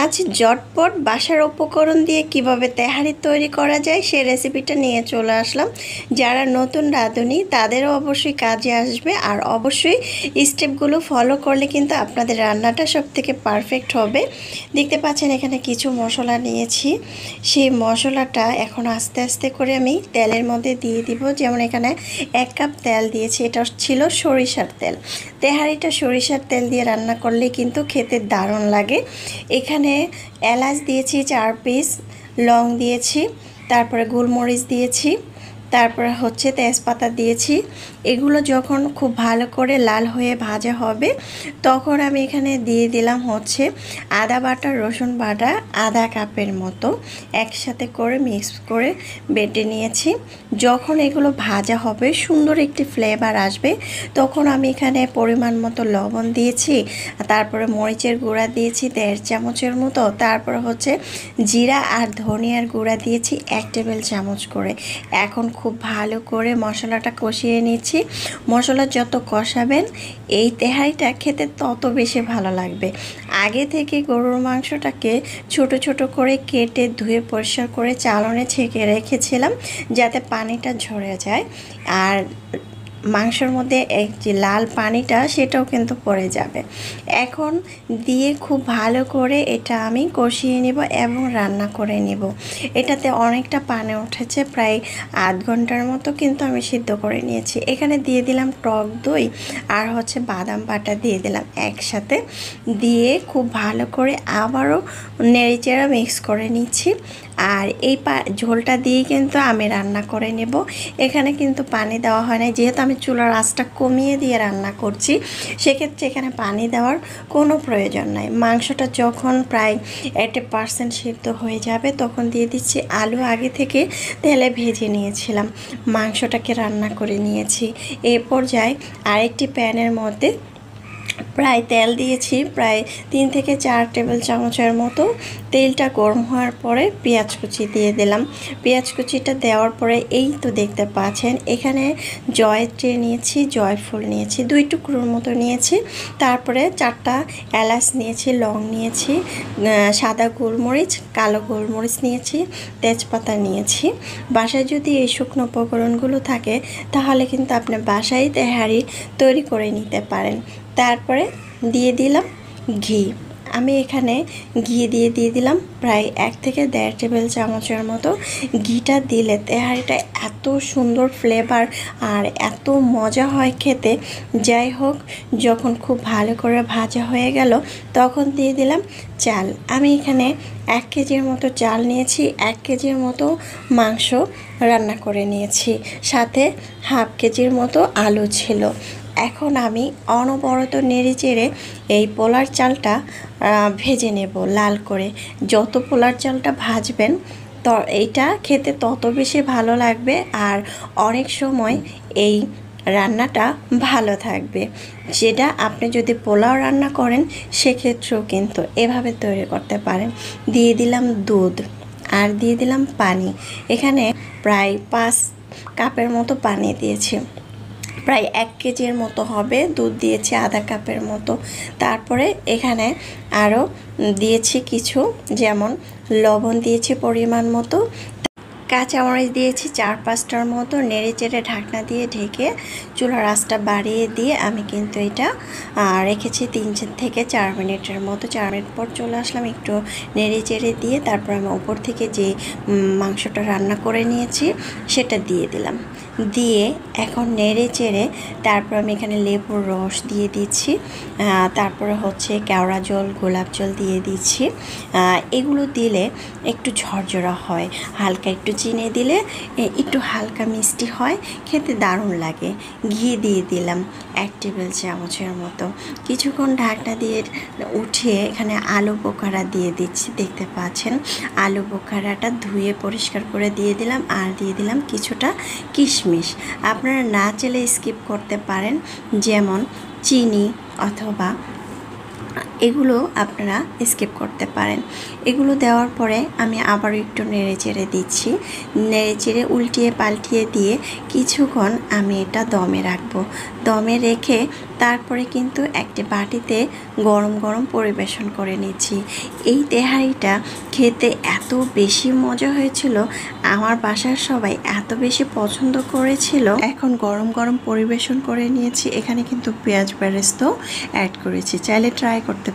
আজ ঝটপট বাসার উপকরণ দিয়ে কিভাবে তেহারি তৈরি করা যায় সেই রেসিপিটা নিয়ে চলে আসলাম। যারা নতুন রাঁধুনি তাদেরও অবশ্যই কাজে আসবে, আর অবশ্যই স্টেপগুলো ফলো করলে কিন্তু আপনাদের রান্নাটা সবথেকে পারফেক্ট হবে। দেখতে পাচ্ছেন এখানে কিছু মশলা নিয়েছি, সেই মশলাটা এখন আস্তে আস্তে করে আমি তেলের মধ্যে দিয়ে দিব। যেমন এখানে 1 কাপ তেল দিয়েছি, এটা ছিল সরিষার তেল। তেহারিটা সরিষার তেল দিয়ে রান্না করলে কিন্তু খেতে দারুণ লাগে। এখানে এলাচ দিয়েছি 4 পিস, লং দিয়েছি, তারপরে গোলমরিচ দিয়েছি, তারপরে হচ্ছে তেজপাতা দিয়েছি। এগুলো যখন খুব ভালো করে লাল হয়ে ভাজা হবে তখন আমি এখানে দিয়ে দিলাম হচ্ছে আদা বাটা, রসুন বাটা আধা কাপের মতো একসাথে করে মিক্স করে বেটে নিয়েছি। যখন এগুলো ভাজা হবে সুন্দর একটি ফ্লেভার আসবে তখন আমি এখানে পরিমাণ মতো লবণ দিয়েছি, তারপরে মরিচের গুঁড়া দিয়েছি 1.5 চামচের মতো, তারপর হচ্ছে জিরা আর ধনিয়ার গুঁড়া দিয়েছি 1 টেবিল চামচ করে। এখন খুব ভালো করে মশলাটা কষিয়ে নিচ্ছি। মশলা যত কষাবেন এই তেহারিটা খেতে তত বেশি ভালো লাগবে। আগে থেকে গরুর মাংসটাকে ছোট ছোট করে কেটে ধুয়ে পরিষ্কার করে চালনে ছেঁকে রেখেছিলাম যাতে পানিটা ঝরে যায়, আর মাংসের মধ্যে এই যে লাল পানিটা সেটাও কিন্তু পড়ে যাবে। এখন দিয়ে খুব ভালো করে এটা আমি কষিয়ে নেব এবং রান্না করে নেব। এটাতে অনেকটা পানি উঠেছে, প্রায় আধ ঘন্টার মতো কিন্তু আমি সিদ্ধ করে নিয়েছি। এখানে দিয়ে দিলাম টক দই আর হচ্ছে বাদাম বাটা দিয়ে দিলাম একসাথে, দিয়ে খুব ভালো করে আবারও নেড়েচেড়ে মিক্স করে নিচ্ছি। আর এই ঝোলটা দিয়ে কিন্তু আমি রান্না করে নেব। এখানে কিন্তু পানি দেওয়া হয় না, যেহেতু আমি চুলার আঁচটা কমিয়ে দিয়ে রান্না করছি সেক্ষেত্রে এখানে পানি দেওয়ার কোনো প্রয়োজন নাই। মাংসটা যখন প্রায় 80% সিদ্ধ হয়ে যাবে তখন দিয়ে দিচ্ছি আলু। আগে থেকে তেলে ভেজে নিয়েছিলাম, মাংসটাকে রান্না করে নিয়েছি। এই পর্যায়ে আরেকটি প্যানের মধ্যে প্রায় তেল দিয়েছি, প্রায় 3 থেকে 4 টেবিল চামচের মতো। তেলটা গরম হওয়ার পরে পেঁয়াজ কুচি দিয়ে দিলাম। পেঁয়াজ কুচিটা দেওয়ার পরে এই তো দেখতে পাচ্ছেন এখানে জয়ত্রী নিয়েছি, জয়ফল নিয়েছি 2 টুকরোর মতো নিয়েছি, তারপরে 4টা এলাচ নিয়েছি, লং নিয়েছি, সাদা গোলমরিচ, কালো গোলমরিচ নিয়েছি, তেজপাতা নিয়েছি। বাসায় যদি এই শুকনো উপকরণগুলো থাকে তাহলে কিন্তু আপনি বাসায় তেহারি তৈরি করে নিতে পারেন। তারপরে দিয়ে দিলাম ঘি। আমি এখানে ঘি দিয়ে দিলাম প্রায় 1 থেকে 1.5 টেবিল চামচের মতো। ঘিটা দিলে তেহারিটা এত সুন্দর ফ্লেভার আর এত মজা হয় খেতে। যাই হোক, যখন খুব ভালো করে ভাজা হয়ে গেল তখন দিয়ে দিলাম চাল। আমি এখানে 1 কেজির মতো চাল নিয়েছি, 1 কেজির মতো মাংস রান্না করে নিয়েছি, সাথে হাফ কেজির মতো আলু ছিল। এখন আমি অনবরত নেড়ে চেড়ে এই পোলার চালটা ভেজে নেব লাল করে। যত পোলার চালটা ভাজবেন তো এইটা খেতে তত বেশি ভালো লাগবে, আর অনেক সময় এই রান্নাটা ভালো থাকবে। যেটা আপনি যদি পোলাও রান্না করেন সেক্ষেত্রেও কিন্তু এভাবে তৈরি করতে পারেন। দিয়ে দিলাম দুধ আর দিয়ে দিলাম পানি। এখানে প্রায় 5 কাপের মতো পানি দিয়েছি, প্রায় 1 কেজির মতো হবে। দুধ দিয়েছি আধা কাপের মতো। তারপরে এখানে আরও দিয়েছি কিছু, যেমন লবণ দিয়েছি পরিমাণ মতো, কাঁচামরিচ দিয়েছি 4-5টার মতো। নেড়ে চেড়ে ঢাকনা দিয়ে ঢেকে চুলার আঁচটা বাড়িয়ে দিয়ে আমি কিন্তু এটা রেখেছি 3 থেকে 4 মিনিটের মতো। 4 মিনিট পর চলে আসলাম, একটু নেড়ে চেড়ে দিয়ে তারপর আমি উপর থেকে যে মাংসটা রান্না করে নিয়েছি সেটা দিয়ে দিলাম। দিয়ে এখন নেড়ে চেড়ে তারপর আমি এখানে লেবুর রস দিয়ে দিচ্ছি, তারপরে হচ্ছে কেওড়া জল, গোলাপ জল দিয়ে দিচ্ছি। এগুলো দিলে একটু ঝরঝরা হয়, হালকা একটু চিনি দিলে একটু হালকা মিষ্টি হয়, খেতে দারুণ লাগে। ঘি দিয়ে দিলাম 1 টেবিল চামচের মতো। কিছুক্ষণ ঢাকনা দিয়ে উঠিয়ে এখানে আলু বোখারা দিয়ে দিচ্ছি। দেখতে পাচ্ছেন আলু বোখারাটা ধুয়ে পরিষ্কার করে দিয়ে দিলাম, আর দিয়ে দিলাম কিছুটা কিশমিশ। আপনারা না চাইলে স্কিপ করতে পারেন, যেমন চিনি অথবা এগুলো আপনারা স্কিপ করতে পারেন। এগুলো দেওয়ার পরে আমি আবারও একটু নেড়ে চেড়ে দিচ্ছি। নেড়ে চেড়ে উল্টিয়ে পাল্টিয়ে দিয়ে কিছুক্ষণ আমি এটা দমে রাখবো। দমে রেখে তারপরে কিন্তু একটি বাটিতে গরম গরম পরিবেশন করে নিচ্ছি। এই তেহারিটা খেতে এত বেশি মজা হয়েছিল, আমার বাসার সবাই এত বেশি পছন্দ করেছিল। এখন গরম গরম পরিবেশন করে নিয়েছি। এখানে কিন্তু পেঁয়াজ বেরেস্তাও অ্যাড করেছি, চাইলে ট্রাই করতে